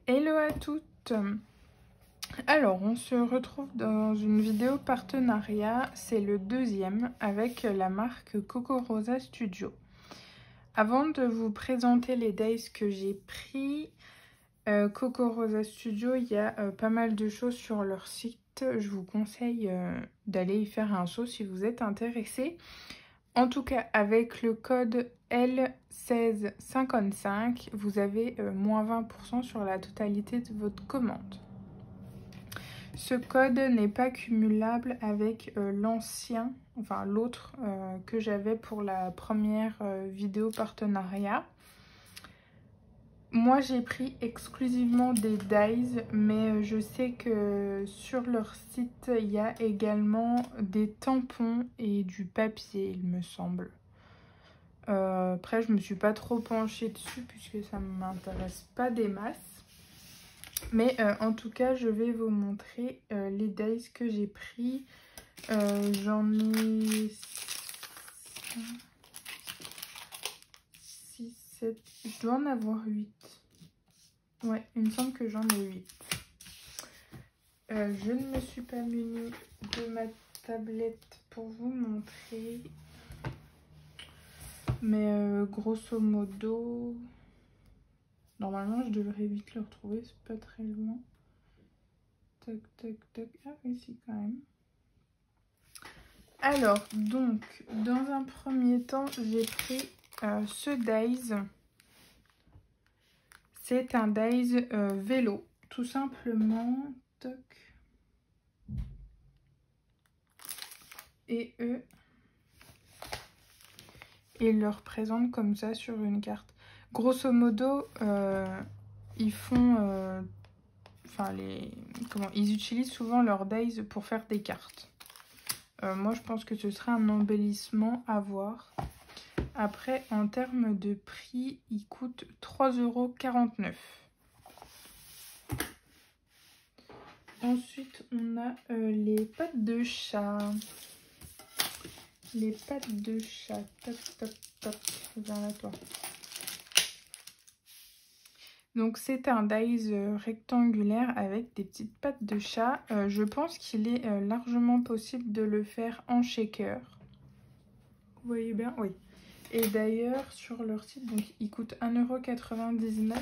Hello à toutes. Alors, on se retrouve dans une vidéo partenariat, c'est le deuxième avec la marque Coco Rosa Studio. Avant de vous présenter les days que j'ai pris, Coco Rosa Studio, il y a pas mal de choses sur leur site. Je vous conseille d'aller y faire un saut si vous êtes intéressé. En tout cas, avec le code L1655, vous avez moins 20% sur la totalité de votre commande. Ce code n'est pas cumulable avec l'ancien, enfin l'autre que j'avais pour la première vidéo partenariat. Moi, j'ai pris exclusivement des dies, mais je sais que sur leur site, il y a également des tampons et du papier, il me semble. Après, je me suis pas trop penchée dessus puisque ça ne m'intéresse pas des masses. Mais en tout cas, je vais vous montrer les dies que j'ai pris. J'en ai 6, 7, je dois en avoir 8. Ouais, il me semble que j'en ai 8. Je ne me suis pas munie de ma tablette pour vous montrer. Mais grosso modo, normalement je devrais vite le retrouver, c'est pas très loin. Tac, tac, tac. Ah oui, si, quand même. Alors, donc, dans un premier temps, j'ai pris ce Days. C'est un Days vélo, tout simplement. Toc. Et eux, ils le représentent comme ça sur une carte. Grosso modo, ils font... ils utilisent souvent leurs Days pour faire des cartes. Moi, je pense que ce serait un embellissement à voir. Après, en termes de prix, il coûte 3,49 €. Ensuite, on a les pattes de chat. Les pattes de chat. Toc, toc, toc. Viens là, toi. Donc, c'est un dies rectangulaire avec des petites pattes de chat. Je pense qu'il est largement possible de le faire en shaker. Vous voyez bien? Oui. Et d'ailleurs, sur leur site, donc, il coûte 1,99 €.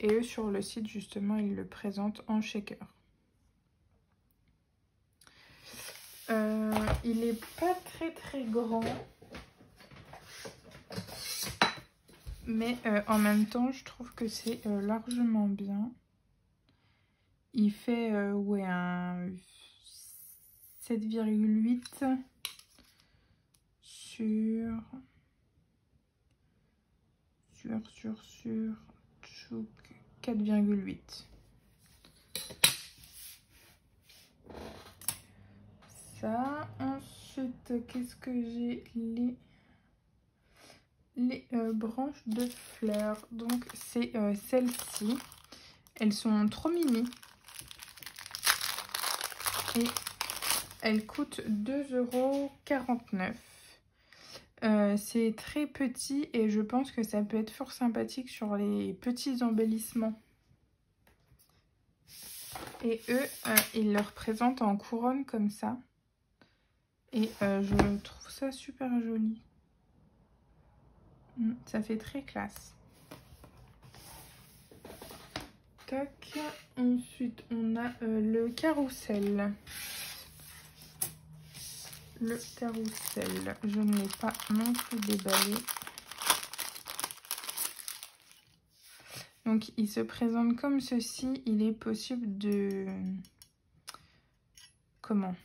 Et eux, sur le site, justement, ils le présentent en shaker. Il est pas très grand. Mais en même temps, je trouve que c'est largement bien. Il fait ouais, un 7,8 sur 4,8. Ça. Ensuite, qu'est-ce que j'ai? Les branches de fleurs. Donc, c'est celles-ci. Elles sont trop mini. Et elles coûtent 2,49 €. C'est très petit et je pense que ça peut être fort sympathique sur les petits embellissements. Et eux, ils le représentent en couronne comme ça. Et je trouve ça super joli. Ça fait très classe. Tac. Ensuite, on a le carrousel. Le carrousel, je ne l'ai pas non plus déballé. Donc, il se présente comme ceci. Il est possible de... Comment?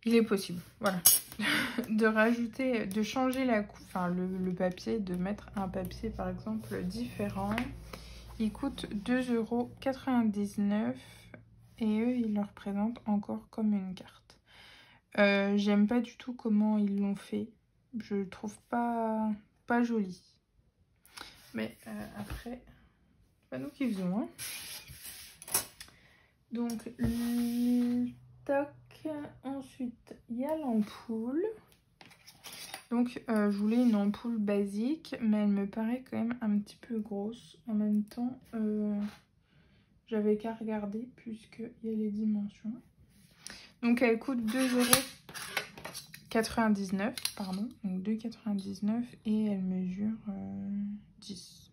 Il est possible, voilà. De rajouter, de changer la coupe, enfin le papier, de mettre un papier par exemple différent. Il coûte 2,99 € et eux ils le représentent encore comme une carte. J'aime pas du tout comment ils l'ont fait. Je le trouve pas joli. Mais après, c'est pas nous qui faisons. Hein. Donc, toc. Ensuite, il y a l'ampoule. Donc je voulais une ampoule basique, mais elle me paraît quand même un petit peu grosse. En même temps, j'avais qu'à regarder puisqu'il y a les dimensions. Donc elle coûte 2,99 €, pardon, donc 2,99 € et elle mesure 10.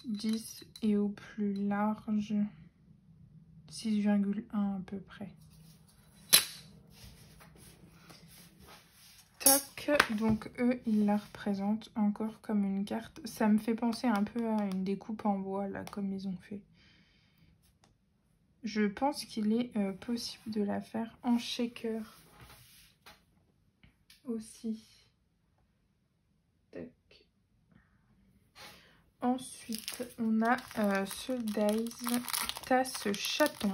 10 et au plus large 6,1 à peu près. Tac, donc eux ils la représentent encore comme une carte. Ça me fait penser un peu à une découpe en bois là comme ils ont fait. Je pense qu'il est possible de la faire en shaker aussi. Tac. Ensuite, on a ce Days tasse chaton.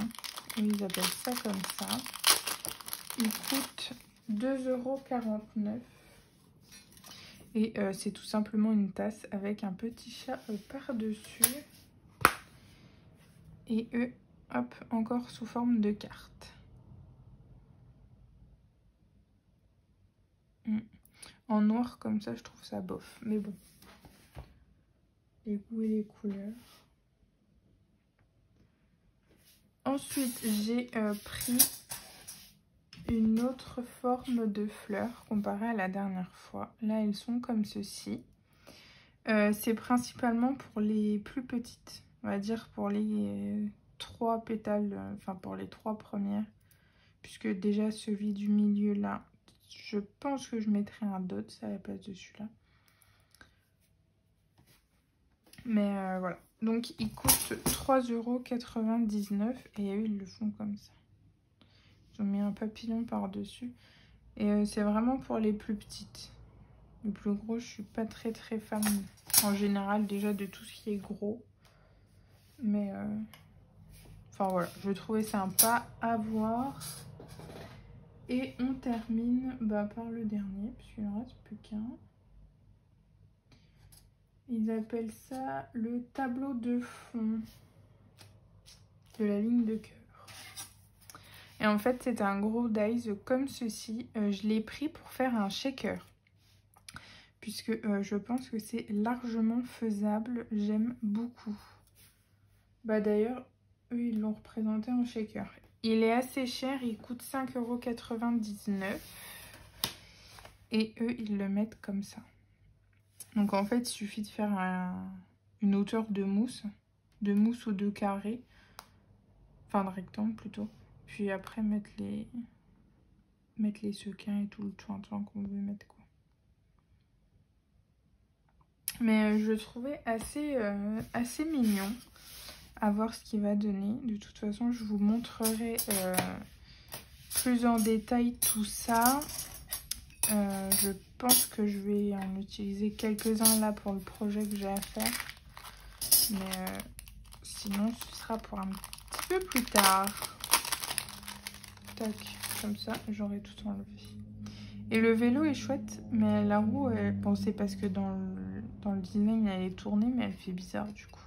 Ils appellent ça comme ça. Il coûte 2,49 €. Et c'est tout simplement une tasse avec un petit chat par-dessus. Et eux, hop, encore sous forme de carte. En noir comme ça, je trouve ça bof. Mais bon. Les goûts et les couleurs. Ensuite, j'ai pris une autre forme de fleurs comparée à la dernière fois. Là, elles sont comme ceci. C'est principalement pour les plus petites. On va dire pour les 3 pétales, enfin pour les 3 premières. Puisque déjà celui du milieu là, je pense que je mettrai un dot à la place de celui-là. Mais voilà. Donc il coûte 3,99 € et eux ils le font comme ça. Ils ont mis un papillon par-dessus. Et c'est vraiment pour les plus petites. Le plus gros, je suis pas très fan en général déjà de tout ce qui est gros. Mais enfin voilà, je trouvais sympa à voir. Et on termine par le dernier, puisqu'il ne reste plus qu'un. Ils appellent ça le tableau de fond de la ligne de cœur. Et en fait, c'est un gros dies comme ceci. Je l'ai pris pour faire un shaker. Puisque je pense que c'est largement faisable. J'aime beaucoup. D'ailleurs, eux, ils l'ont représenté en shaker. Il est assez cher. Il coûte 5,99 €. Et eux, ils le mettent comme ça. Donc en fait, il suffit de faire une hauteur de mousse ou de carré. Enfin, de rectangle plutôt. Puis après, mettre les sequins et tout le tintouin qu'on veut mettre, quoi. Mais je le trouvais assez mignon. À voir ce qu'il va donner. De toute façon, je vous montrerai plus en détail tout ça. Je pense que je vais en utiliser quelques-uns là pour le projet que j'ai à faire. Mais sinon, ce sera pour un petit peu plus tard. Tac, comme ça, j'aurai tout enlevé. Et le vélo est chouette, mais la roue, bon, c'est parce que dans le design, elle est tournée, mais elle fait bizarre du coup.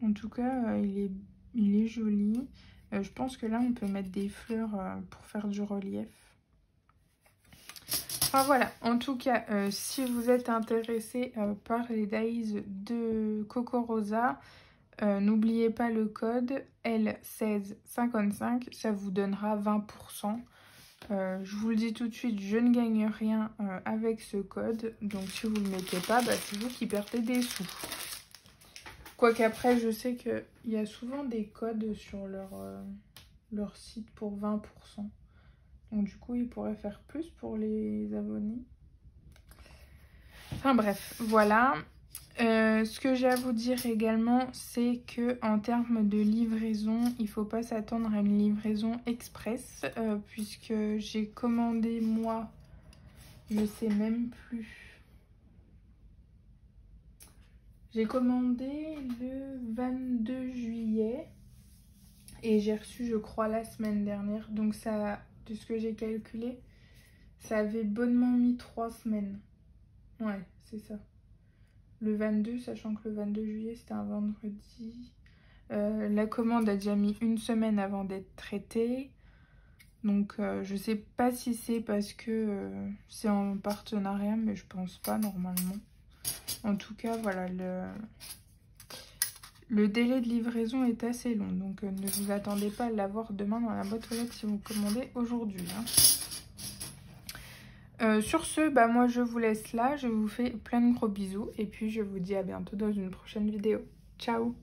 En tout cas, il est joli. Je pense que là, on peut mettre des fleurs pour faire du relief. Enfin voilà, en tout cas, si vous êtes intéressé par les dies de Coco Rosa, n'oubliez pas le code L1655, ça vous donnera 20%. Je vous le dis tout de suite, je ne gagne rien avec ce code. Donc si vous ne le mettez pas, c'est vous qui perdez des sous. Quoique après, je sais qu'il y a souvent des codes sur leur site pour 20%. Donc du coup, ils pourraient faire plus pour les abonnés. Enfin bref, voilà. Ce que j'ai à vous dire également, c'est que en termes de livraison, il ne faut pas s'attendre à une livraison express. Puisque j'ai commandé, moi, je sais même plus. J'ai commandé le 22 juillet et j'ai reçu, je crois, la semaine dernière. Donc ça, de ce que j'ai calculé, ça avait bonnement mis 3 semaines. Ouais, c'est ça. Le 22, sachant que le 22 juillet, c'était un vendredi. La commande a déjà mis 1 semaine avant d'être traitée. Donc je sais pas si c'est parce que c'est en partenariat, mais je pense pas normalement. En tout cas, voilà, le délai de livraison est assez long. Donc ne vous attendez pas à l'avoir demain dans la boîte aux lettres si vous commandez aujourd'hui. Sur ce, bah moi je vous laisse là. Je vous fais plein de gros bisous. Et puis je vous dis à bientôt dans une prochaine vidéo. Ciao!